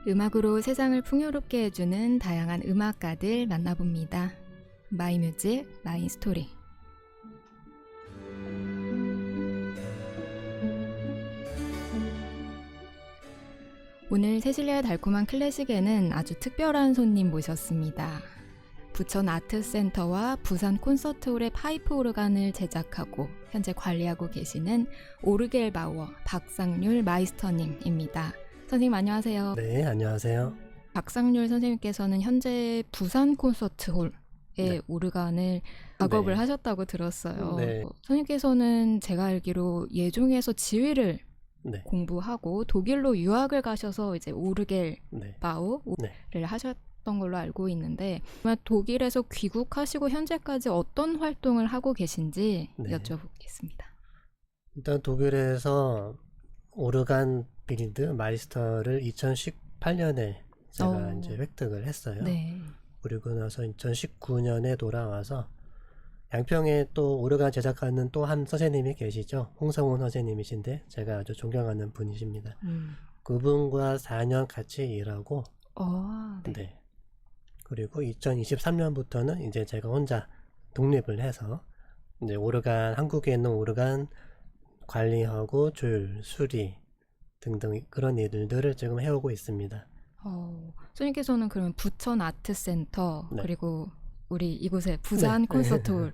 음악으로 세상을 풍요롭게 해주는 다양한 음악가들 만나봅니다. 마이뮤직, 마이스토리. 오늘 세실리아의 달콤한 클래식에는 아주 특별한 손님 모셨습니다. 부천 아트센터와 부산 콘서트홀의 파이프 오르간을 제작하고 현재 관리하고 계시는 오르겔바우어 박상률 마이스터님입니다. 선생님 안녕하세요. 네, 안녕하세요. 박상률 선생님께서는 현재 부산 콘서트홀의 네. 오르간을 작업을 네. 하셨다고 들었어요. 네. 선생님께서는 제가 알기로 예종에서 지휘를 네. 공부하고 독일로 유학을 가셔서 이제 오르겔 네. 바우를 네. 하셨던 걸로 알고 있는데 독일에서 귀국하시고 현재까지 어떤 활동을 하고 계신지 네. 여쭤보겠습니다. 일단 독일에서 오르간 빌드 마이스터를 2018년에 제가 이제 획득을 했어요. 네. 그리고 나서 2019년에 돌아와서 양평에 또 오르간 제작하는 또 한 선생님이 계시죠. 홍성훈 선생님이신데 제가 아주 존경하는 분이십니다. 그분과 4년 같이 일하고 네. 네. 그리고 2023년부터는 이제 제가 혼자 독립을 해서 이제 오르간, 한국에 있는 오르간 관리하고 조율, 수리 등등 그런 일들을 지금 해오고 있습니다. 선생님께서는 그러면 부천 아트센터 네. 그리고 우리 이곳에 부산 네. 콘서트홀에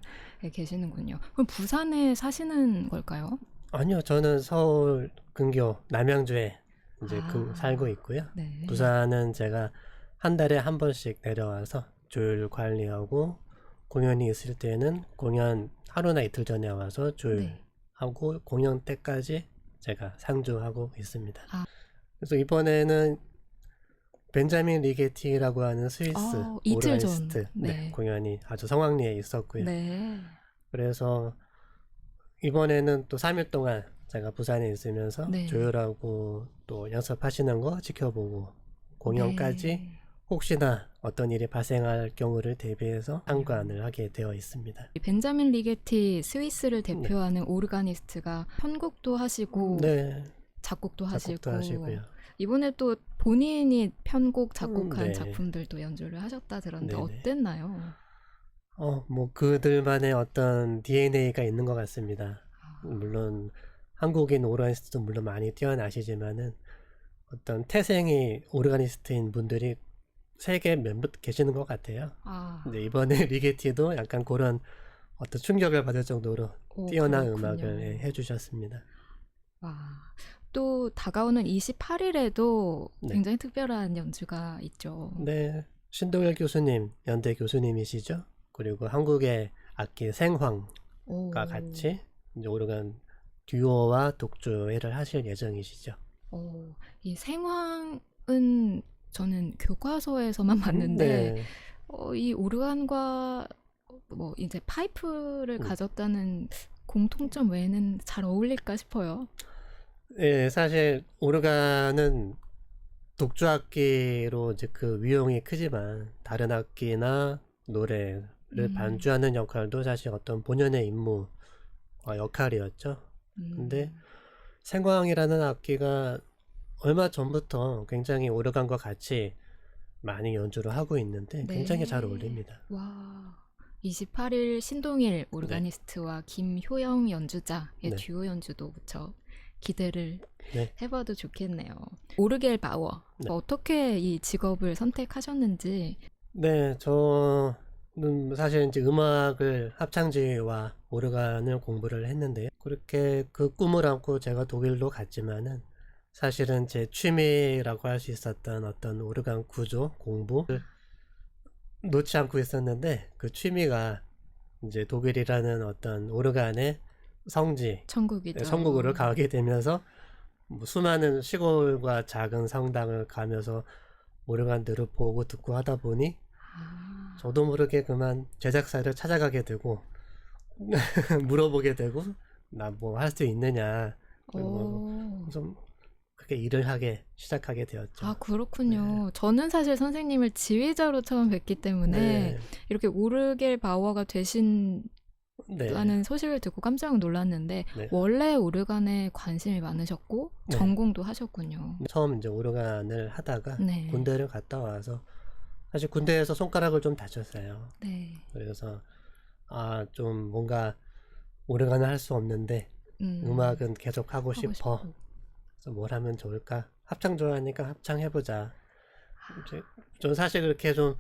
계시는군요. 그럼 부산에 사시는 걸까요? 아니요, 저는 서울 근교 남양주에 이제 살고 있고요. 네. 부산은 제가 한 달에 한 번씩 내려와서 조율 관리하고 공연이 있을 때는 공연 하루나 이틀 전에 와서 조율하고 공연 때까지 제가 상주하고 있습니다. 그래서 이번에는 벤자민 리게티라고 하는 스위스 이틀 전 오르가니스트 공연이 아주 성황리에 있었고요. 그래서 이번에는 또 3일 동안 제가 부산에 있으면서 조율하고 또 연습하시는 거 지켜보고 공연까지 혹시나 어떤 일이 발생할 경우를 대비해서 참관을 하게 되어 있습니다. 벤자민 리게티 스위스를 대표하는 오르가니스트가 편곡도 하시고 작곡도 하시고요. 이번에 또 본인이 편곡 작곡한 작품들도 연주를 하셨다 들었는데 어땠나요? 뭐 그들만의 어떤 DNA가 있는 것 같습니다. 물론 한국인 오르가니스트도 물론 많이 뛰어나시지만은 어떤 태생이 오르가니스트인 분들이 세계 몇몇 계시는 것 같아요. 근데 이번에 리게티도 약간 그런 어떤 충격을 받을 정도로 뛰어난 음악을 해주셨습니다. 또 다가오는 28일에도 굉장히 특별한 연주가 있죠. 네, 신동열 교수님, 연대 교수님이시죠. 그리고 한국의 악기 생황과 같이 이제 오르간 듀오와 독주회를 하실 예정이시죠. 이 생황은 저는 교과서에서만 봤는데 이 오르간과 뭐 이제 파이프를 가졌다는 공통점 외에는 잘 어울릴까 싶어요. 네, 사실 오르간은 독주악기로 이제 그 위용이 크지만 다른 악기나 노래를 반주하는 역할도 사실 어떤 본연의 임무 역할이었죠. 근데 생광이라는 악기가 얼마 전부터 굉장히 오르간과 같이 많이 연주를 하고 있는데 굉장히 잘 어울립니다. 28일 신동일 오르가니스트와 김효영 연주자의 듀오 연주도 무척 기대를 해봐도 좋겠네요. 오르겔 바우어, 어떻게 이 직업을 선택하셨는지? 네, 저는 사실 이제 음악을 합창지휘와 오르간을 공부를 했는데요. 그렇게 그 꿈을 안고 제가 독일로 갔지만은 사실은 제 취미라고 할 수 있었던 어떤 오르간 구조, 공부를 놓지 않고 있었는데 그 취미가 이제 독일이라는 어떤 오르간의 성지, 천국으로 가게 되면서 뭐 수많은 시골과 작은 성당을 가면서 오르간들을 보고 듣고 하다 보니 저도 모르게 그만 제작사를 찾아가게 되고 물어보게 되고 나 뭐 할 수 있느냐 좀 그렇게 일을 하게 시작하게 되었죠. 그렇군요. 저는 사실 선생님을 지휘자로 처음 뵙기 때문에 이렇게 오르겔 바우어가 되신 네. 라는 소식을 듣고 깜짝 놀랐는데 네. 원래 오르간에 관심이 많으셨고 네. 전공도 하셨군요. 처음 이제 오르간을 하다가 네. 군대를 갔다 와서 사실 군대에서 손가락을 좀 다쳤어요. 네. 그래서 좀 뭔가 오르간을 할 수 없는데 음악은 계속 하고 싶어. 그래서 뭘 하면 좋을까? 합창 좋아하니까 합창 해보자. 이제 좀 사실 그렇게 좀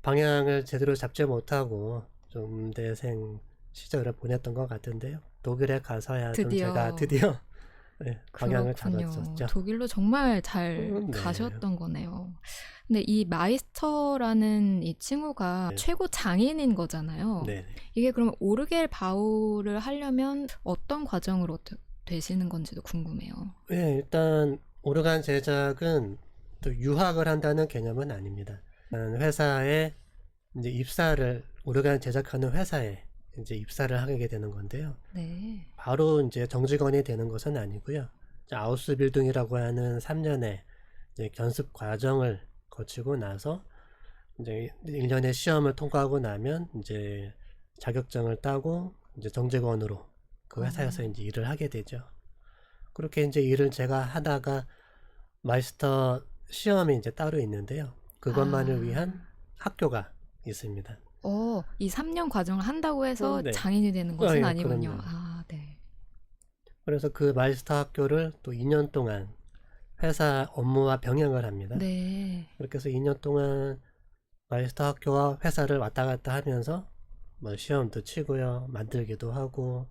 방향을 제대로 잡지 못하고 좀 음대생 시절을 보냈던 것 같은데요. 독일에 가서야 좀 드디어. 제가 드디어 네, 방향을 그렇군요. 잡았었죠. 독일로 정말 잘 네. 가셨던 거네요. 근데 이 마이스터라는 이 칭호가 네. 최고 장인인 거잖아요. 네. 이게 그러면 오르겔 바우를 하려면 어떤 과정으로 되시는 건지도 궁금해요. 네, 일단 오르간 제작은 또 유학을 한다는 개념은 아닙니다. 회사에 이제 오르간 제작하는 회사에 이제 입사를 하게 되는 건데요. 네. 바로 이제 정직원이 되는 것은 아니고요. 아우스빌딩이라고 하는 3년의 이제 견습 과정을 거치고 나서 이제 1년의 시험을 통과하고 나면 이제 자격증을 따고 이제 정직원으로 그 회사에서 이제 일을 하게 되죠. 그렇게 이제 일을 제가 하다가 마이스터 시험이 이제 따로 있는데요. 그것만을 위한 학교가 있습니다. 이 3년 과정을 한다고 해서 네. 장인이 되는 것은 예, 아니군요. 그럼요. 네. 그래서 그 마이스터 학교를 또 2년 동안 회사 업무와 병행을 합니다. 네. 그렇게 해서 2년 동안 마이스터 학교와 회사를 왔다 갔다 하면서 뭐 시험도 치고요, 만들기도 하고,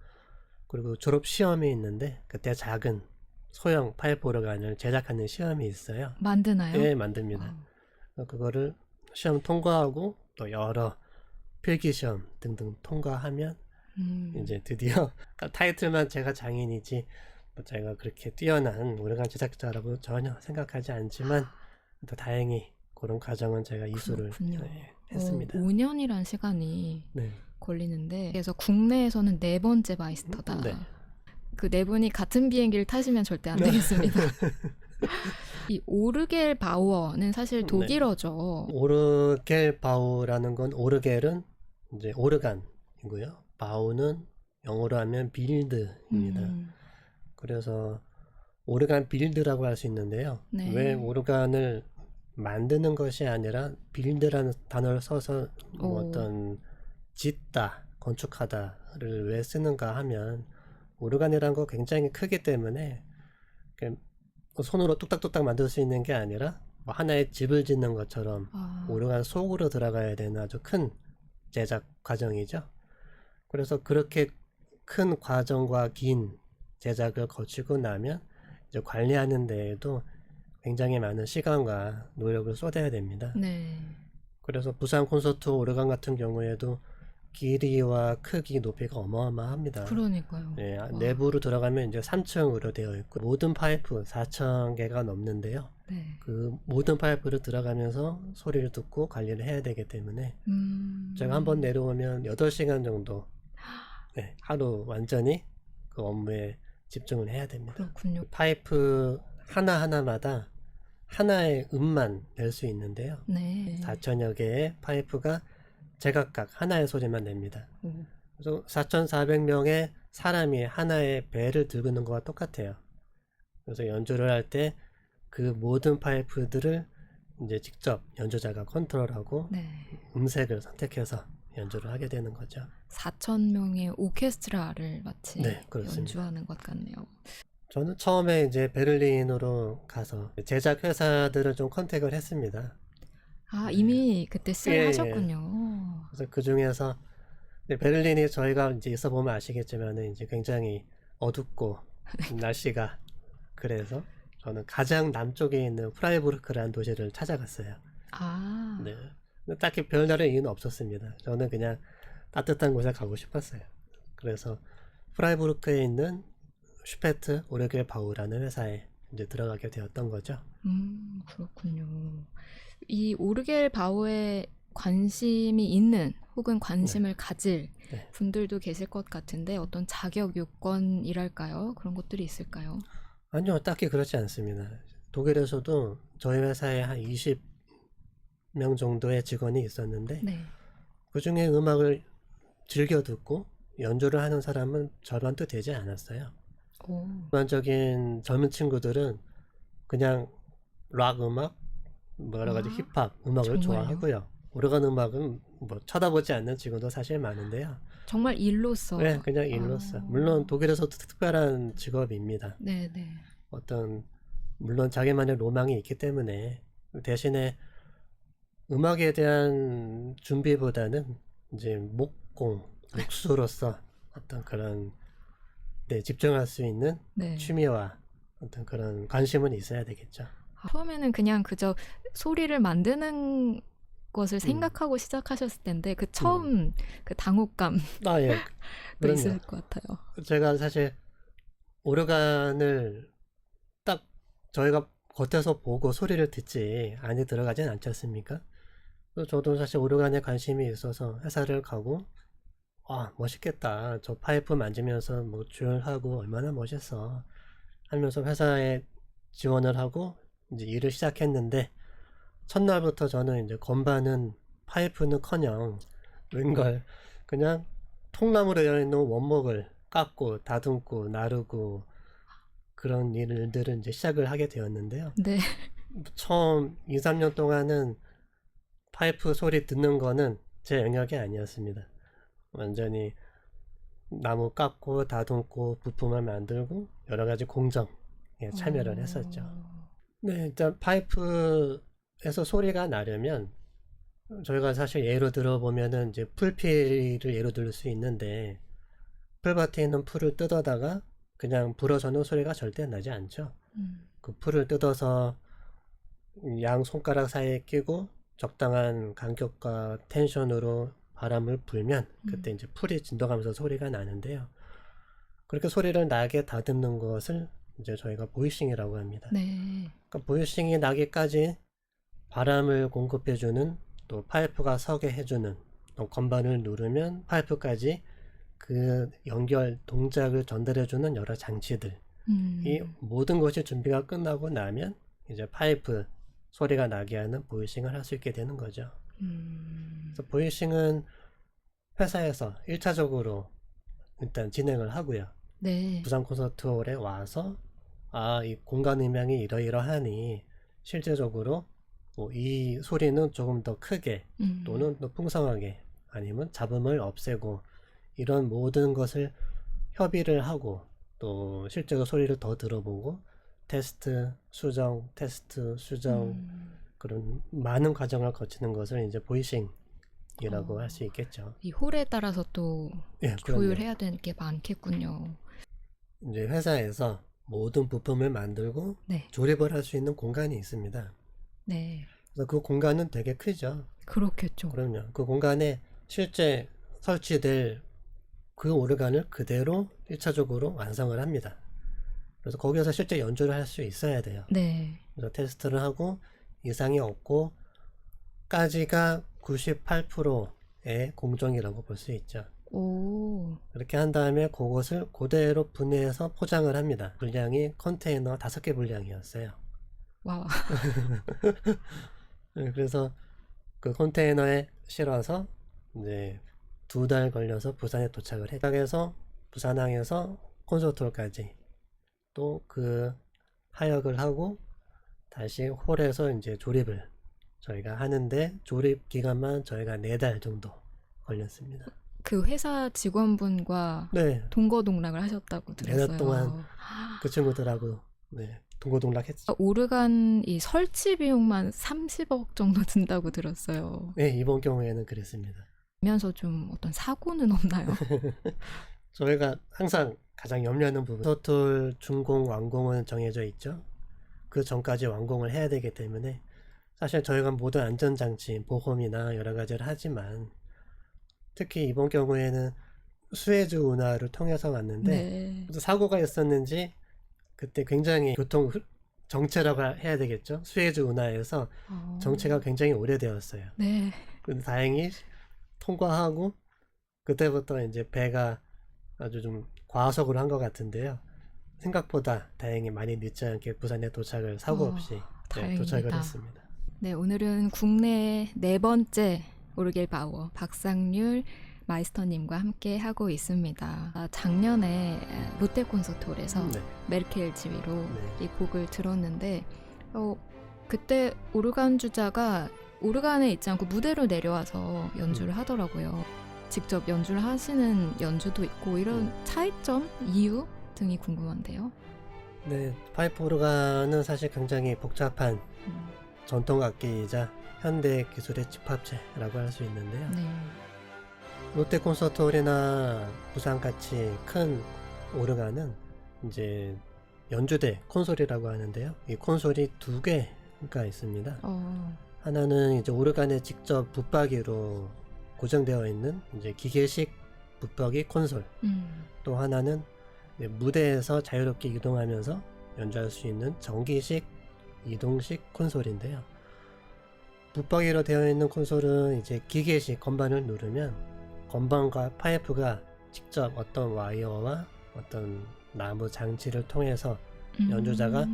그리고 졸업 시험이 있는데 그때 작은 소형 파이프 오르간을 제작하는 시험이 있어요. 만드나요? 예, 만듭니다. 그거를 시험 통과하고 또 여러 필기 시험 등등 통과하면 이제 드디어 타이틀만 제가 장인이지 뭐 제가 그렇게 뛰어난 오르간 제작자라고 전혀 생각하지 않지만 또 다행히 그런 과정은 제가 이수를 했습니다. 5년이란 시간이 네. 걸리는데 그래서 국내에서는 4번째 마이스터다. 네. 그 네 분이 같은 비행기를 타시면 절대 안 되겠습니다. 이 오르겔 바우어는 사실 독일어죠. 오르겔 바우라는 건 오르겔은 이제 오르간이고요. 바우는 영어로 하면 빌드입니다. 그래서 오르간 빌드라고 할 수 있는데요. 네. 왜 오르간을 만드는 것이 아니라 빌드라는 단어를 써서 뭐 어떤 짓다, 건축하다를 왜 쓰는가 하면 오르간이라는 거 굉장히 크기 때문에 손으로 뚝딱뚝딱 만들 수 있는 게 아니라 뭐 하나의 집을 짓는 것처럼 오르간 속으로 들어가야 되는 아주 큰 제작 과정이죠. 그래서 그렇게 큰 과정과 긴 제작을 거치고 나면 이제 관리하는 데에도 굉장히 많은 시간과 노력을 쏟아야 됩니다. 네. 그래서 부산 콘서트 오르간 같은 경우에도 길이와 크기, 높이가 어마어마합니다. 그러니까요. 예, 내부로 들어가면 이제 3층으로 되어 있고 모든 파이프 4,000개가 넘는데요. 네. 그 모든 파이프를 들어가면서 소리를 듣고 관리를 해야 되기 때문에 제가 한번 내려오면 8시간 정도 하루 완전히 그 업무에 집중을 해야 됩니다. 그렇군요. 파이프 하나하나마다 하나의 음만 낼 수 있는데요. 네. 4,000여 개의 파이프가 제각각 하나의 소리만 냅니다. 그래서 4,400명의 사람이 하나의 벨을 들고 있는 것과 똑같아요. 그래서 연주를 할 때 그 모든 파이프들을 이제 직접 연주자가 컨트롤하고 음색을 선택해서 연주를 하게 되는 거죠. 4,000명의 오케스트라를 마치 그렇습니다. 연주하는 것 같네요. 저는 처음에 이제 베를린으로 가서 제작 회사들을 좀 컨택을 했습니다. 이미 그때 시작을 하셨군요. 그래서 그 중에서 베를린이 저희가 이제 있어 보면 아시겠지만 이제 굉장히 어둡고 날씨가 그래서 저는 가장 남쪽에 있는 프라이부르크라는 도시를 찾아갔어요. 네. 딱히 별다른 이유는 없었습니다. 저는 그냥 따뜻한 곳에 가고 싶었어요. 그래서 프라이부르크에 있는 슈페트 오르겔 바우라는 회사에 이제 들어가게 되었던 거죠. 그렇군요. 이 오르겔 바우에 관심이 있는 혹은 관심을 가질 분들도 계실 것 같은데 어떤 자격 요건이랄까요? 그런 것들이 있을까요? 아니요, 딱히 그렇지 않습니다. 독일에서도 저희 회사에 한 20명 정도의 직원이 있었는데 그 중에 음악을 즐겨 듣고 연주를 하는 사람은 절반도 되지 않았어요. 오. 일반적인 젊은 친구들은 그냥 락 음악, 뭐 여러 가지 아, 힙합 음악을 정말요? 좋아하고요. 오르간 음악은 뭐 쳐다보지 않는 친구도 사실 많은데요. 정말 일로서. 네, 그냥 일로서. 물론 독일에서도 특별한 직업입니다. 네네. 어떤 물론 자기만의 로망이 있기 때문에 대신에 음악에 대한 준비보다는 이제 몫으로서 어떤 그런 집중할 수 있는 네. 취미와 어떤 그런 관심은 있어야 되겠죠. 처음에는 그냥 그저 소리를 만드는 것을 생각하고 시작하셨을 텐데 그 처음 그 당혹감도 아, 예. 그럼요. 있을 것 같아요. 제가 사실 오르간을 딱 저희가 겉에서 보고 소리를 듣지 안에 들어가진 않지 않습니까? 그래서 저도 사실 오르간에 관심이 있어서 회사를 가고 멋있겠다. 저 파이프 만지면서 뭐 조율하고 얼마나 멋있어 하면서 회사에 지원을 하고 이제 일을 시작했는데 첫날부터 저는 이제 건반은 파이프는커녕 웬걸 그냥 통나무로 되어 있는 원목을 깎고 다듬고 나르고 그런 일들을 이제 시작을 하게 되었는데요. 네. 처음 2, 3년 동안은 파이프 소리 듣는 거는 제 영역이 아니었습니다. 완전히 나무 깎고 다듬고 부품을 만들고 여러 가지 공정에 참여를 했었죠. 네, 일단 파이프에서 소리가 나려면 저희가 사실 예로 들어보면은 이제 풀피를 예로 들 수 있는데 풀밭에 있는 풀을 뜯어다가 그냥 불어서는 소리가 절대 나지 않죠. 그 풀을 뜯어서 양 손가락 사이에 끼고 적당한 간격과 텐션으로 바람을 불면 그때 이제 풀이 진동하면서 소리가 나는데요. 그렇게 소리를 나게 다듬는 것을 이제 저희가 보이싱이라고 합니다. 네. 그러니까 보이싱이 나기까지 바람을 공급해주는 또 파이프가 서게 해주는 또 건반을 누르면 파이프까지 그 연결 동작을 전달해주는 여러 장치들 이 모든 것이 준비가 끝나고 나면 이제 파이프 소리가 나게 하는 보이싱을 할 수 있게 되는 거죠. 그래서 보이싱은 회사에서 1차적으로 일단 진행을 하고요. 네. 부산 콘서트홀에 와서 이 공간 음향이 이러이러하니 실제적으로 이 소리는 조금 더 크게 또는 더 풍성하게 아니면 잡음을 없애고 이런 모든 것을 협의를 하고 또 실제로 소리를 더 들어보고 테스트, 수정, 그런 많은 과정을 거치는 것을 이제 보이싱이라고 할 수 있겠죠. 이 홀에 따라서 또 예, 조율해야 되는 게 많겠군요. 이제 회사에서 모든 부품을 만들고 네. 조립을 할 수 있는 공간이 있습니다. 네. 그래서 그 공간은 되게 크죠. 그렇겠죠. 그럼요. 그 공간에 실제 설치될 그 오르간을 그대로 1차적으로 완성을 합니다. 그래서 거기에서 실제 연주를 할 수 있어야 돼요. 네. 그래서 테스트를 하고 이상이 없고 까지가 98%의 공정이라고 볼 수 있죠. 오. 그렇게 한 다음에 그것을 그대로 분해해서 포장을 합니다. 분량이 컨테이너 5개 분량이었어요. 와. 그래서 그 컨테이너에 실어서 이제 2달 걸려서 부산에 도착을 했다. 그래서 부산항에서 콘서트홀까지 또 그 하역을 하고 다시 홀에서 이제 조립을 저희가 하는데 조립 기간만 저희가 4달 정도 걸렸습니다. 그 회사 직원분과 네, 동거동락을 하셨다고 4달 들었어요. 동안 그 친구들하고 동고동락했죠. 오르간 이 설치 비용만 30억 정도 든다고 들었어요. 네, 이번 경우에는 그랬습니다. 면서 좀 어떤 사고는 없나요? 저희가 항상 가장 염려하는 부분 콘서트홀 준공 완공은 정해져 있죠. 그 전까지 완공을 해야 되기 때문에 사실 저희가 모든 안전장치 보험이나 여러 가지를 하지만 특히 이번 경우에는 수에즈 운하를 통해서 왔는데 네. 사고가 있었는지 그때 굉장히 교통 정체라고 해야 되겠죠. 수에즈 운하에서 정체가 굉장히 오래되었어요. 네. 근데 다행히 통과하고 그때부터 이제 배가 아주 좀 과속을 한 것 같은데요. 생각보다 다행히 많이 늦지 않게 부산에 도착을 사고 없이 도착을 했습니다. 네, 오늘은 국내 4번째 오르겔 바우어 박상률 마이스터님과 함께 하고 있습니다. 작년에 롯데 콘서트홀에서 네. 메르켈 지휘로 네. 이 곡을 들었는데 그때 오르간 주자가 오르간에 있지 않고 무대로 내려와서 연주를 하더라고요. 직접 연주를 하시는 연주도 있고 이런 차이점, 이유 등이 궁금한데요. 네, 파이프 오르간은 사실 굉장히 복잡한 전통 악기이자 현대 기술의 집합체라고 할 수 있는데요. 네. 롯데 콘서트홀이나 부산같이 큰 오르간은 이제 연주대 콘솔이라고 하는데요. 이 콘솔이 두 개가 있습니다. 하나는 이제 오르간에 직접 붙박이로 고정되어 있는 이제 기계식 붙박이 콘솔. 또 하나는 무대에서 자유롭게 이동하면서 연주할 수 있는 전기식 이동식 콘솔인데요. 붙박이로 되어 있는 콘솔은 이제 기계식 건반을 누르면 건반과 파이프가 직접 어떤 와이어와 어떤 나무 장치를 통해서 연주자가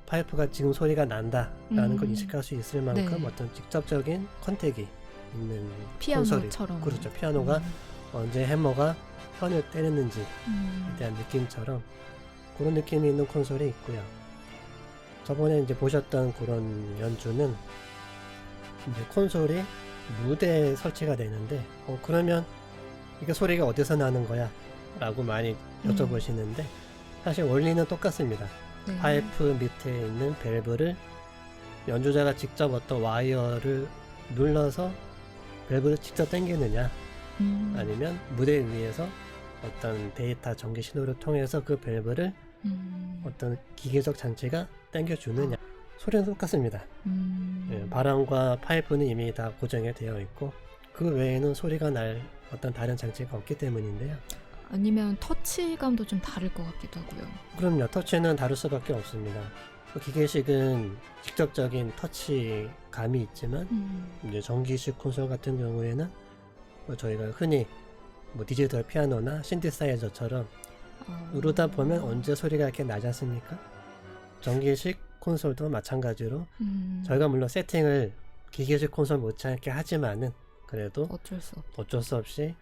파이프가 지금 소리가 난다 라는 걸 인식할 수 있을 만큼 네. 어떤 직접적인 컨택이 있는 피아노처럼. 콘솔이, 그렇죠. 피아노가 언제 해머가 현을 때렸는지에 대한 느낌처럼 그런 느낌이 있는 콘솔이 있고요. 저번에 이제 보셨던 그런 연주는 이제 콘솔이 무대에 설치가 되는데 그러면 이게 소리가 어디서 나는 거야? 라고 많이 여쭤보시는데 사실 원리는 똑같습니다. 네. 파이프 밑에 있는 밸브를 연주자가 직접 어떤 와이어를 눌러서 밸브를 직접 당기느냐 아니면 무대 위에서 어떤 데이터 전기 신호를 통해서 그 밸브를 어떤 기계적 장치가 당겨주느냐. 소리는 똑같습니다. 바람과 파이프는 이미 다 고정이 되어 있고 그 외에는 소리가 날 어떤 다른 장치가 없기 때문인데요. 아니면 터치감도 좀 다를 것 같기도 하고요. 그럼요. 터치는 다를 수밖에 없습니다. 기계식은 직접적인 터치감이 있지만 이제 전기식 콘솔 같은 경우에는 저희가 흔히 디지털 피아노나 신디사이저처럼 누르다 보면 언제 소리가 이렇게 낮았습니까? 전기식 콘솔도 마찬가지로 저희가 물론 세팅을 기계식 콘솔 못지않게 하지만은 그래도 어쩔 수 없이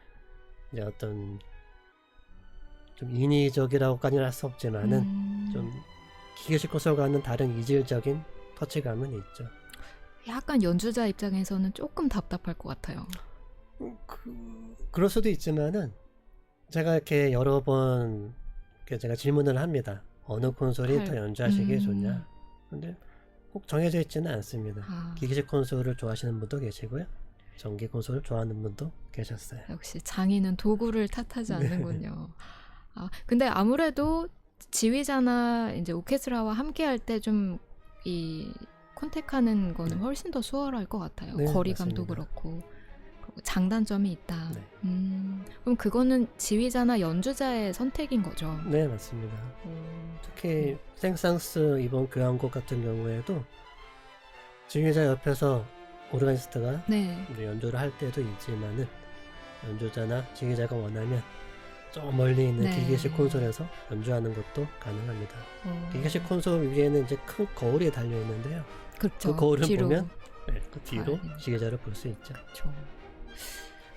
이제 어떤 좀 인위적이라고까지는 할 수 없지만은 좀 기계식 콘솔과는 다른 이질적인 터치감은 있죠. 약간 연주자 입장에서는 조금 답답할 것 같아요. 그럴 수도 있지만은 제가 이렇게 여러 번 제가 질문을 합니다. 어느 콘솔이 더 연주하시기에 좋냐? 근데 꼭 정해져 있지는 않습니다. 기계식 콘솔을 좋아하시는 분도 계시고요. 전기 콘솔을 좋아하는 분도 계셨어요. 역시 장인은 도구를 탓하지 않는군요. 근데 아무래도 지휘자나 이제 오케스트라와 함께 할 때 좀 이 컨택하는 거는 훨씬 더 수월할 것 같아요. 네, 거리감도 맞습니다. 그렇고 장단점이 있다. 네. 그럼 그거는 지휘자나 연주자의 선택인 거죠? 네, 맞습니다. 특히 생상스 이번 교향곡 같은 경우에도 지휘자 옆에서 오르가니스트가 네. 이제 연주를 할 때도 있지만은 연주자나 지휘자가 원하면 저 멀리 있는 네. 기계식 콘솔에서 연주하는 것도 가능합니다. 기계식 콘솔 위에는 이제 큰 거울이 달려 있는데요. 그렇죠. 그 거울을 뒤로. 보면 그 뒤로 네. 지휘자를 볼 수 있죠.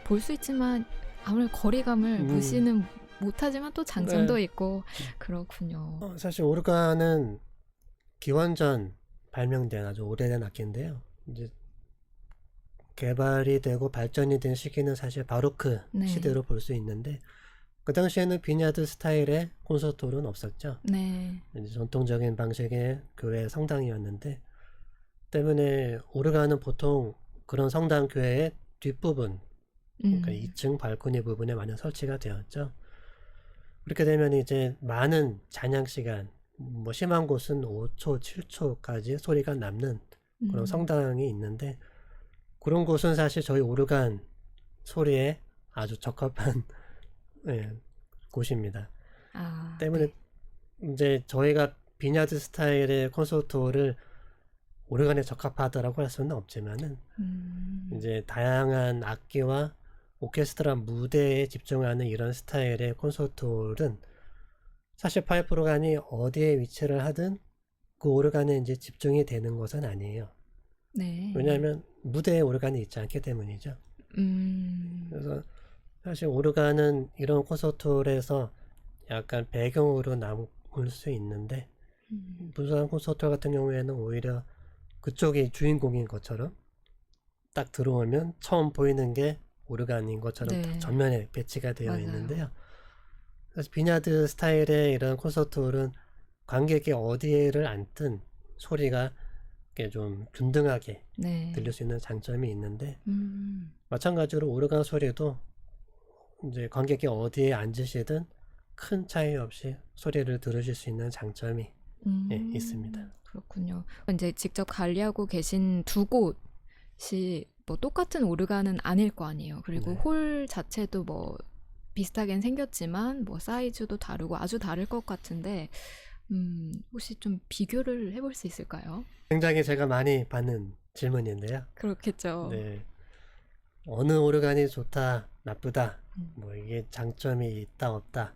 볼 수 있지만 아무래도 거리감을 무시는 못하지만 또 장점도 있고 그렇군요. 사실 오르간은 기원전 발명된 아주 오래된 악기인데요. 이제 개발이 되고 발전이 된 시기는 사실 바로크 시대로 볼 수 있는데 그 당시에는 비냐드 스타일의 콘서트홀은 없었죠. 네. 이제 전통적인 방식의 교회 성당이었는데 때문에 오르간은 보통 그런 성당 교회의 뒷부분 그러니까 2층 발코니 부분에 많이 설치가 되었죠. 그렇게 되면 이제 많은 잔향 시간, 뭐 심한 곳은 5초, 7초까지 소리가 남는 그런 성당이 있는데 그런 곳은 사실 저희 오르간 소리에 아주 적합한 곳입니다. 때문에 이제 저희가 비냐드 스타일의 콘서트홀을 오르간에 적합하다라고 할 수는 없지만은 이제 다양한 악기와 오케스트라 무대에 집중하는 이런 스타일의 콘서트홀은 사실 파이프 오르간이 어디에 위치를 하든 그 오르간에 이제 집중이 되는 것은 아니에요. 네. 왜냐하면 무대에 오르간이 있지 않기 때문이죠. 그래서 사실 오르간은 이런 콘서트홀에서 약간 배경으로 남을 수 있는데 부산 콘서트홀 같은 경우에는 오히려 그쪽이 주인공인 것처럼 딱 들어오면 처음 보이는 게 오르간인 것처럼 딱 네. 전면에 배치가 되어 맞아요. 있는데요. 사실 비냐드 스타일의 이런 콘서트홀은 관객이 어디를 앉든 소리가 이렇게 좀 균등하게 네. 들릴 수 있는 장점이 있는데, 음. 마찬가지로 오르간 소리도 이제 관객이 어디에 앉으시든 큰 차이 없이 소리를 들으실 수 있는 장점이 있습니다. 그렇군요. 이제 직접 관리하고 계신 두 곳이 뭐 똑같은 오르간은 아닐 거 아니에요. 그리고 네. 홀 자체도 뭐 비슷하긴 생겼지만 뭐 사이즈도 다르고 아주 다를 것 같은데 혹시 좀 비교를 해볼 수 있을까요? 굉장히 제가 많이 받는 질문인데요. 그렇겠죠. 네. 어느 오르간이 좋다, 나쁘다, 음. 뭐 이게 장점이 있다, 없다.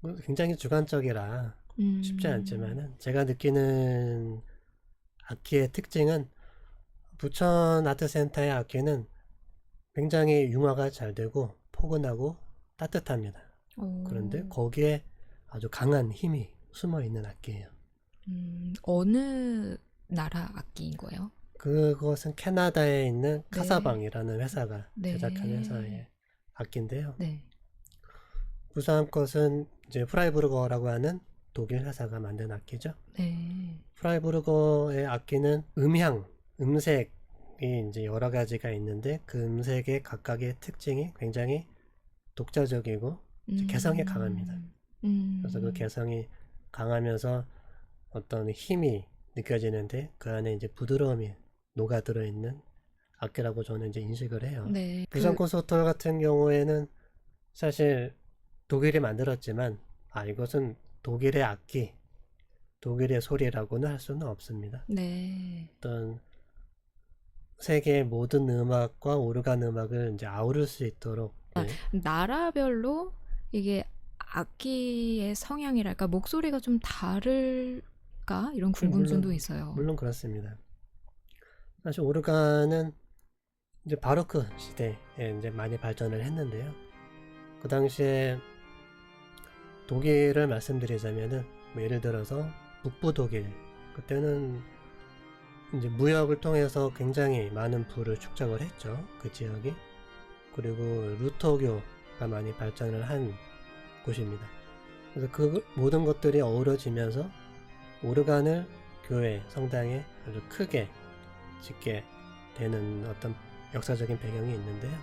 뭐 굉장히 주관적이라 쉽지 않지만은 제가 느끼는 악기의 특징은 부천 아트센터의 악기는 굉장히 융화가 잘 되고 포근하고 따뜻합니다. 그런데 오. 거기에 아주 강한 힘이 숨어 있는 악기예요. 어느 나라 악기인 거예요? 그것은 캐나다에 있는 네. 카사방이라는 회사가 네. 제작한 회사의 악기인데요. 네. 부산 것은 이제 프라이부르거라고 하는 독일 회사가 만든 악기죠. 네. 프라이부르거의 악기는 음향, 음색이 이제 여러 가지가 있는데 그 음색의 각각의 특징이 굉장히 독자적이고 개성이 강합니다. 그래서 그 개성이 강하면서 어떤 힘이 느껴지는데 그 안에 이제 부드러움이 녹아들어 있는 악기라고 저는 이제 인식을 해요. 네. 부산 콘서트홀 같은 경우에는 사실 독일이 만들었지만 이것은 독일의 악기, 독일의 소리라고는 할 수는 없습니다. 네. 어떤 세계의 모든 음악과 오르간 음악을 이제 아우를 수 있도록 나라별로 이게 악기의 성향이랄까 목소리가 좀 다를까 이런 궁금증도 있어요. 물론 그렇습니다. 사실 오르간은 이제 바로크 시대에 이제 많이 발전을 했는데요. 그 당시에 독일을 말씀드리자면은 뭐 예를 들어서 북부 독일 그때는 이제 무역을 통해서 굉장히 많은 부를 축적을 했죠. 그 지역이. 그리고 루터교가 많이 발전을 한 곳입니다. 그래서 그 모든 것들이 어우러지면서 오르간을 교회, 성당에 아주 크게 짓게 되는 어떤 역사적인 배경이 있는데요.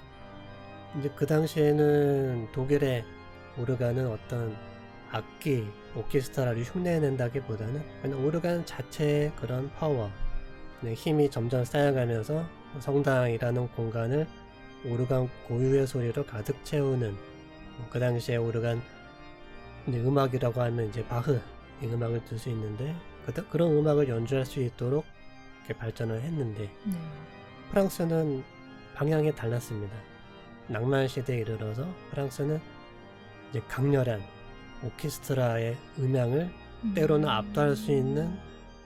이제 그 당시에는 독일의 오르간은 어떤 악기, 오케스트라를 흉내낸다기보다는 그냥 오르간 자체의 그런 파워, 힘이 점점 쌓여가면서 성당이라는 공간을 오르간 고유의 소리로 가득 채우는 그 당시에 오르간 이제 음악이라고 하면 이제 바흐 이 음악을 들 수 있는데 그런 음악을 연주할 수 있도록 이렇게 발전을 했는데 프랑스는 방향이 달랐습니다. 낭만 시대에 이르러서 프랑스는 이제 강렬한 오케스트라의 음향을 때로는 압도할 수 있는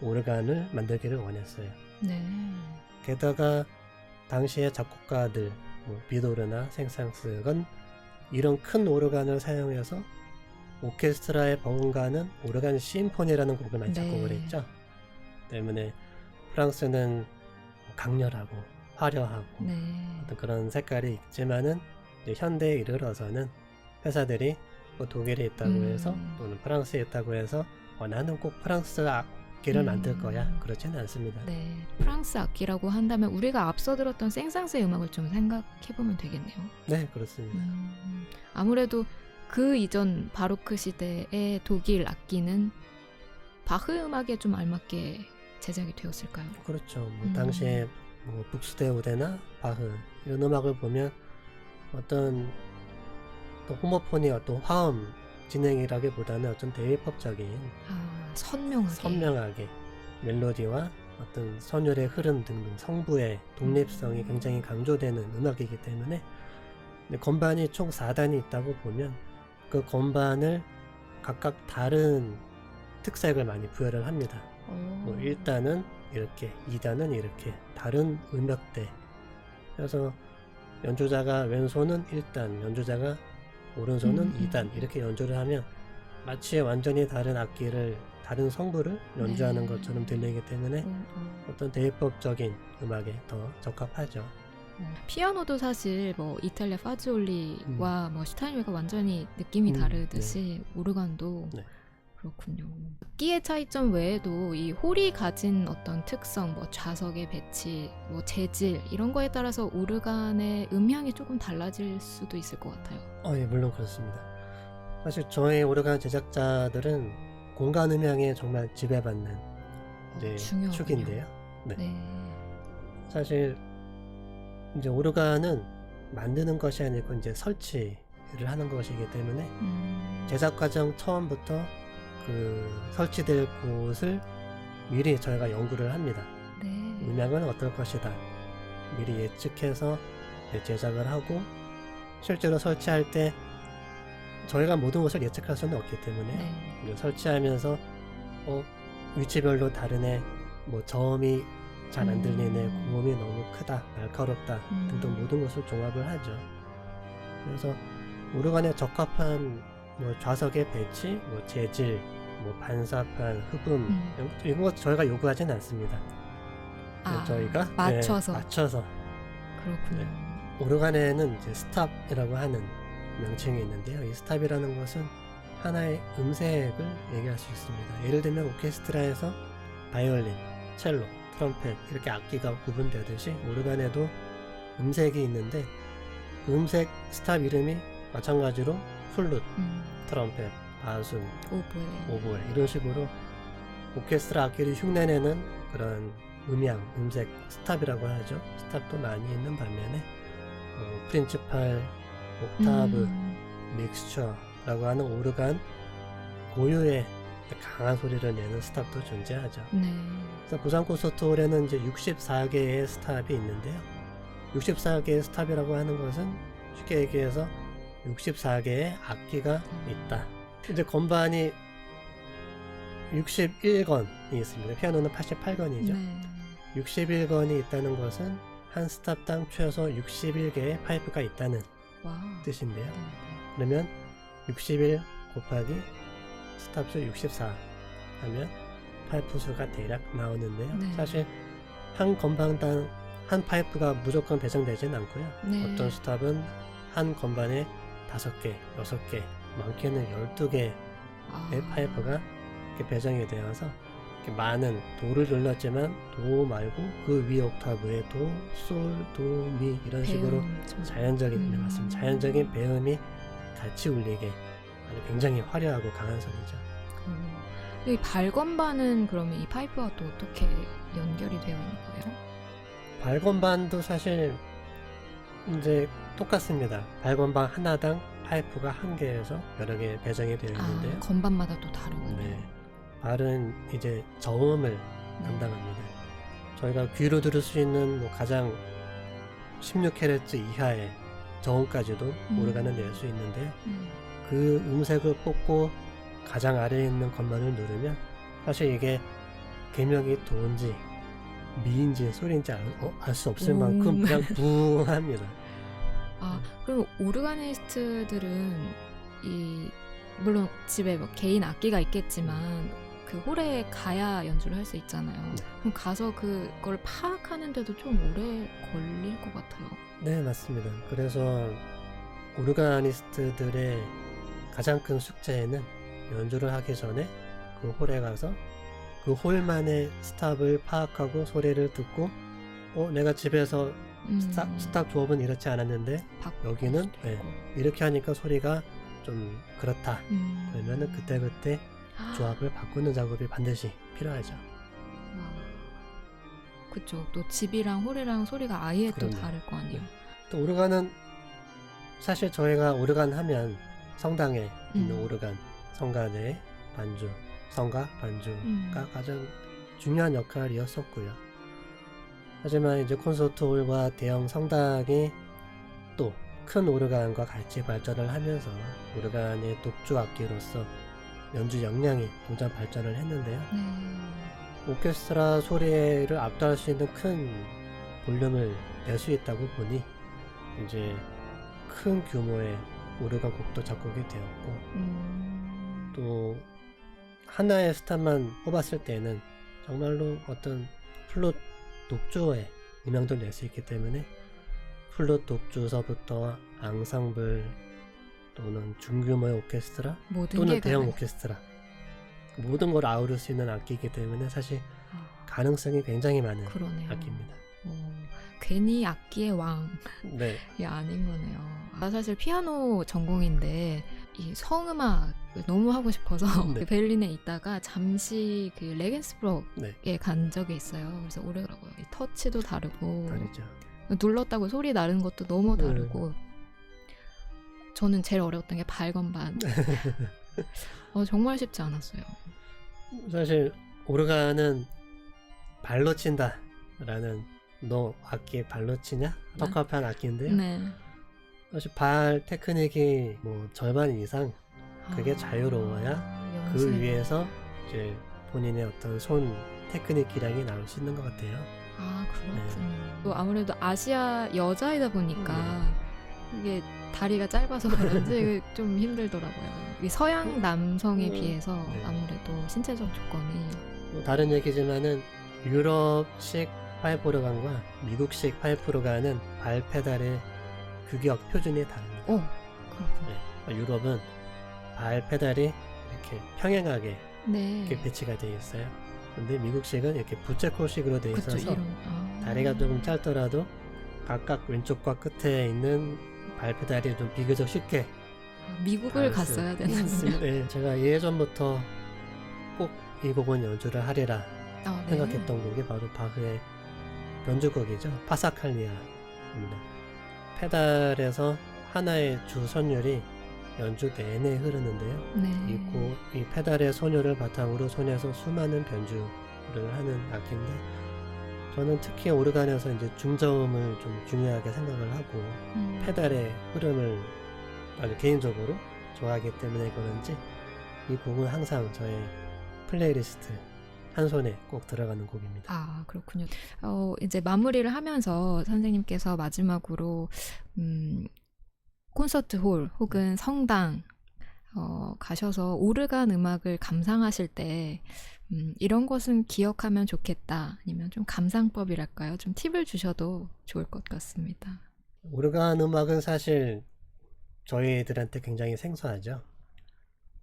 오르간을 만들기를 원했어요. 네. 게다가 당시의 작곡가들 비도르나 생상스건 이런 큰 오르간을 사용해서 오케스트라에 버금가는 오르간 심포니라는 곡을 많이 작곡을 했죠. 때문에 프랑스는 강렬하고 화려하고 어떤 그런 색깔이 있지만은 이제 현대에 이르러서는 회사들이 독일에 있다고 해서 또는 프랑스에 있다고 해서 나는 꼭 프랑스 악기를 만들 거야 그렇지는 않습니다. 네, 프랑스 악기라고 한다면 우리가 앞서 들었던 생상스의 음악을 좀 생각해 보면 되겠네요. 네, 그렇습니다. 아무래도 그 이전 바로크 시대의 독일 악기는 바흐 음악에 좀 알맞게 제작이 되었을까요? 그렇죠. 당시에 북스데우데나 바흐 이런 음악을 보면 어떤 또 호모포니와 또 화음 진행이라기보다는 어떤 대위법적인 선명하게 멜로디와 어떤 선율의 흐름 등등 성부의 독립성이 굉장히 강조되는 음악이기 때문에 건반이 총 4단이 있다고 보면 그 건반을 각각 다른 특색을 많이 부여를 합니다. 1단은 이렇게, 2단은 이렇게 다른 음역대. 그래서 연주자가 왼손은 1단, 연주자가 오른손은 2단 이렇게 연주를 하면 마치 완전히 다른 악기를 다른 성부를 연주하는 네. 것처럼 들리기 때문에 어떤 대입법적인 음악에 더 적합하죠. 피아노도 사실 뭐 이탈리아 파지올리와 뭐 슈타인웨가 완전히 느낌이 다르듯이 오르간도 네. 그렇군요. 악기의 차이점 외에도 이 홀이 가진 어떤 특성, 뭐 좌석의 배치, 뭐 재질 이런 거에 따라서 오르간의 음향이 조금 달라질 수도 있을 것 같아요. 예, 물론 그렇습니다. 사실 저희 오르간 제작자들은 공간 음향에 정말 지배받는 이제 중요하군요. 축인데요. 네. 네. 사실 이제 오르간은 만드는 것이 아니고 이제 설치를 하는 것이기 때문에 제작 과정 처음부터 그 설치될 곳을 미리 저희가 연구를 합니다. 네. 음향은 어떨 것이다. 미리 예측해서 제작을 하고 실제로 설치할 때 저희가 모든 것을 예측할 수는 없기 때문에 네. 이제 설치하면서 위치별로 다르네, 뭐 저음이 잘 안 들리네, 고음이 너무 크다, 날카롭다 등등 모든 것을 종합을 하죠. 그래서 오르간에 적합한 뭐 좌석의 배치, 뭐 재질, 뭐 반사판, 흡음 이런 것 저희가 요구하진 않습니다. 저희가 맞춰서. 맞춰서. 그렇군요. 오르간에는 이제 스탑이라고 하는 명칭이 있는데요. 이 스탑이라는 것은 하나의 음색을 얘기할 수 있습니다. 예를 들면 오케스트라에서 바이올린, 첼로, 트럼펫 이렇게 악기가 구분되듯이 오르간에도 음색이 있는데 그 음색 스탑 이름이 마찬가지로 플룻, 트럼펫, 바순, 오보에 이런 식으로 오케스트라 악기를 흉내내는 그런 음색 스탑이라고 하죠. 스탑도 많이 있는 반면에 프린치팔, 옥타브, 믹스처라고 하는 오르간 고유의 강한 소리를 내는 스탑도 존재하죠. 네. 그래서 부산 콘서트홀에는 이제 64개의 스탑이 있는데요. 64개의 스탑이라고 하는 것은 쉽게 얘기해서 64개의 악기가 있다. 이제 건반이 61건이 있습니다. 피아노는 88건이죠. 네. 61건이 있다는 것은 한 스탑당 최소 61개의 파이프가 있다는 뜻인데요. 네. 그러면 61 곱하기 스탑수 64 하면 파이프 수가 대략 나오는데요. 네. 사실 한 건반당 한 파이프가 무조건 배정되진 않고요. 네. 어떤 스탑은 한 건반에 5개, 6개, 많게는 12개의 파이프가 이렇게 배정이 되어서 이렇게 많은 도를 눌렀지만 도 말고 그 위 옥타브에 도, 솔, 도, 미 이런 식으로 자연적인 맞습니다. 자연적인 배음이 같이 울리게 아주 굉장히 화려하고 강한 소리죠. 이 발건반은 그러면 이 파이프와 또 어떻게 연결이 되어 있는 거예요? 발건반도 사실 이제 똑같습니다. 발건반 하나당 파이프가 한 개에서 여러 개 배정이 되어 있는데요. 건반마다 또 다르군요. 네. 발은 이제 저음을 담당합니다. 저희가 귀로 들을 수 있는 뭐 가장 16Hz 이하의 저음까지도 오르간을 낼 수 있는데요. 그 음색을 뽑고 가장 아래에 있는 건반을 누르면 사실 이게 개명이 도인지 미인지 소리인지 알 수 없을 만큼 그냥 부합니다. 그럼 오르가니스트들은 물론 집에 뭐 개인 악기가 있겠지만 그 홀에 가야 연주를 할 수 있잖아요. 그럼 가서 그걸 파악하는데도 좀 오래 걸릴 것 같아요. 네, 맞습니다. 그래서 오르가니스트들의 가장 큰 숙제는 연주를 하기 전에 그 홀에 가서 그 홀만의 스탑을 파악하고 소리를 듣고 내가 집에서 스탑 조합은 이렇지 않았는데 여기는 이렇게 하니까 소리가 좀 그렇다. 그러면은 그때그때 조합을 바꾸는 작업이 반드시 필요하죠. 그쵸. 또 집이랑 홀이랑 소리가 아예 또 다를 거 아니에요. 또 오르간은 사실 저희가 오르간 하면 성당에 있는 오르간, 성간의 반주, 성가 반주가 가장 중요한 역할이었었고요. 하지만 이제 콘서트홀과 대형 성당이 또 큰 오르간과 같이 발전을 하면서 오르간의 독주 악기로서 연주 역량이 동장 발전을 했는데요. 오케스트라 소리를 압도할 수 있는 큰 볼륨을 낼 수 있다고 보니 이제 큰 규모의 오르간 곡도 작곡이 되었고 또 하나의 스타만 뽑았을 때는 정말로 어떤 플룻 독주에 음향도 낼 수 있기 때문에 플룻 독주서부터 앙상블 또는 중규모의 오케스트라 모든 또는 게 대형 가능해요. 오케스트라 모든 걸 아우를 수 있는 악기이기 때문에 사실 가능성이 굉장히 많은 그러네요. 악기입니다. 괜히 악기의 왕이 네, 아닌 거네요. 나 사실 피아노 전공인데 이 성음악을 너무 하고 싶어서 네. 베를린에 있다가 잠시 그 레겐스부르크에 네, 간 적이 있어요. 그래서 오르더라고요. 이 터치도 다르고 다르죠. 눌렀다고 소리 나는 것도 너무 다르고 저는 제일 어려웠던 게 발건반. 정말 쉽지 않았어요. 사실 오르간은 발로 친다라는 너 악기 발로 치냐? 적합한 악기인데요. 네. 사실 발 테크닉이 뭐 절반 이상 그게 자유로워야 그 연습. 위에서 이제 본인의 어떤 손 테크닉 기량이 나올 수 있는 것 같아요. 그렇군요. 또 아무래도 아시아 여자이다 보니까 이게 다리가 짧아서 그런지 좀 힘들더라고요. 이 서양 남성에 비해서 네. 아무래도 신체적 조건이 또 다른 얘기지만은 유럽식 파이프 오르간과 미국식 파이프 오르간은 발 페달의 규격 표준이 다릅니다. 그렇군요. 네. 유럽은 발 페달이 이렇게 평행하게 네. 이렇게 배치가 되어 있어요. 근데 미국식은 이렇게 부채꼴식으로 되어 그쵸, 있어서 이런. 다리가 조금 짧더라도 각각 왼쪽과 끝에 있는 발 페달이 좀 비교적 쉽게 미국을 닿을 수 갔어야 되는군요. 있습니다. 네, 제가 예전부터 꼭 이 곡은 연주를 하리라 네. 생각했던 곡이 바로 바흐의 변주곡이죠. 파사칼리아입니다. 페달에서 하나의 주 선율이 연주 내내 흐르는데요. 네. 이 페달의 선율을 바탕으로 손에서 수많은 변주를 하는 악기인데 저는 특히 오르간에서 이제 중저음을 좀 중요하게 생각을 하고 페달의 흐름을 아주 개인적으로 좋아하기 때문에 그런지 이 곡은 항상 저의 플레이리스트 한 손에 꼭 들어가는 곡입니다. 그렇군요. 이제 마무리를 하면서 선생님께서 마지막으로 콘서트 홀 혹은 성당 가셔서 오르간 음악을 감상하실 때 이런 것은 기억하면 좋겠다 아니면 좀 감상법이랄까요? 좀 팁을 주셔도 좋을 것 같습니다. 오르간 음악은 사실 저희들한테 굉장히 생소하죠.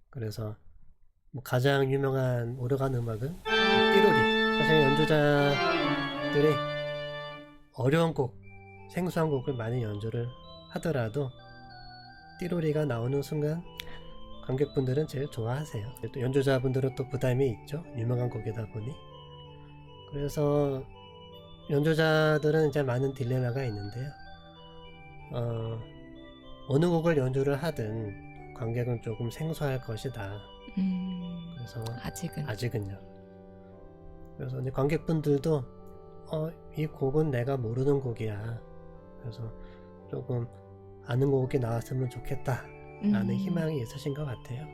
그래서 뭐 가장 유명한 오르간 음악은 띠로리. 사실 연주자들이 어려운 곡, 생소한 곡을 많이 연주를 하더라도 띠로리가 나오는 순간 관객분들은 제일 좋아하세요. 또 연주자분들은 또 부담이 있죠. 유명한 곡이다 보니. 그래서 연주자들은 이제 많은 딜레마가 있는데요. 어느 곡을 연주를 하든 관객은 조금 생소할 것이다. 그래서 아직은요. 그래서 이제 관객분들도 이 곡은 내가 모르는 곡이야. 그래서 조금 아는 곡이 나왔으면 좋겠다 라는 희망이 있으신 것 같아요.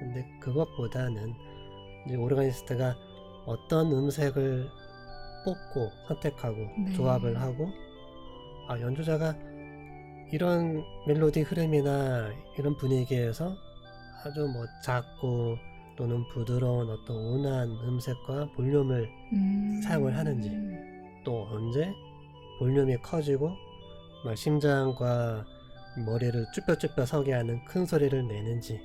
근데 그것보다는 이제 오르가니스트가 어떤 음색을 뽑고 선택하고 조합을 하고 연주자가 이런 멜로디 흐름이나 이런 분위기에서 아주 뭐 작고 또는 부드러운 어떤 온화한 음색과 볼륨을 사용을 하는지 또 언제 볼륨이 커지고 막 심장과 머리를 쭈뼛쭈뼛 서게 하는 큰 소리를 내는지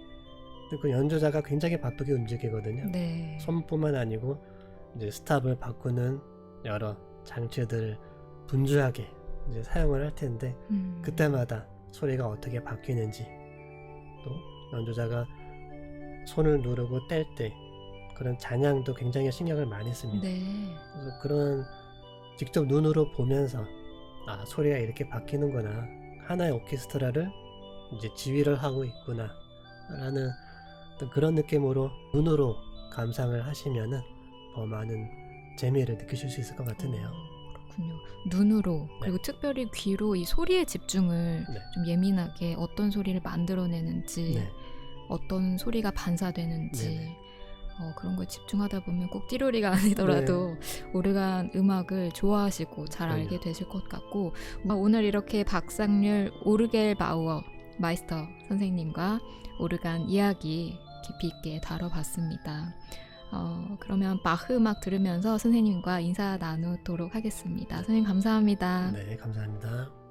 그 연주자가 굉장히 바쁘게 움직이거든요. 네. 손뿐만 아니고 이제 스탑을 바꾸는 여러 장치들을 분주하게 이제 사용을 할 텐데 그때마다 소리가 어떻게 바뀌는지 또 연주자가 손을 누르고 뗄 때 그런 잔향도 굉장히 신경을 많이 씁니다. 네. 그래서 그런 직접 눈으로 보면서 소리가 이렇게 바뀌는구나, 하나의 오케스트라를 이제 지휘를 하고 있구나 라는 그런 느낌으로 눈으로 감상을 하시면은 더 많은 재미를 느끼실 수 있을 것 같으네요. 그렇군요. 눈으로 그리고 특별히 귀로 이 소리에 집중을 좀 예민하게 어떤 소리를 만들어내는지 어떤 소리가 반사되는지 그런 걸 집중하다 보면 꼭 띠로리가 아니더라도 오르간 음악을 좋아하시고 잘 그럼요. 알게 되실 것 같고 오늘 이렇게 박상률 오르겔바우어 마이스터 선생님과 오르간 이야기 깊이 있게 다뤄봤습니다. 그러면 바흐 음악 들으면서 선생님과 인사 나누도록 하겠습니다. 선생님 감사합니다. 네, 감사합니다.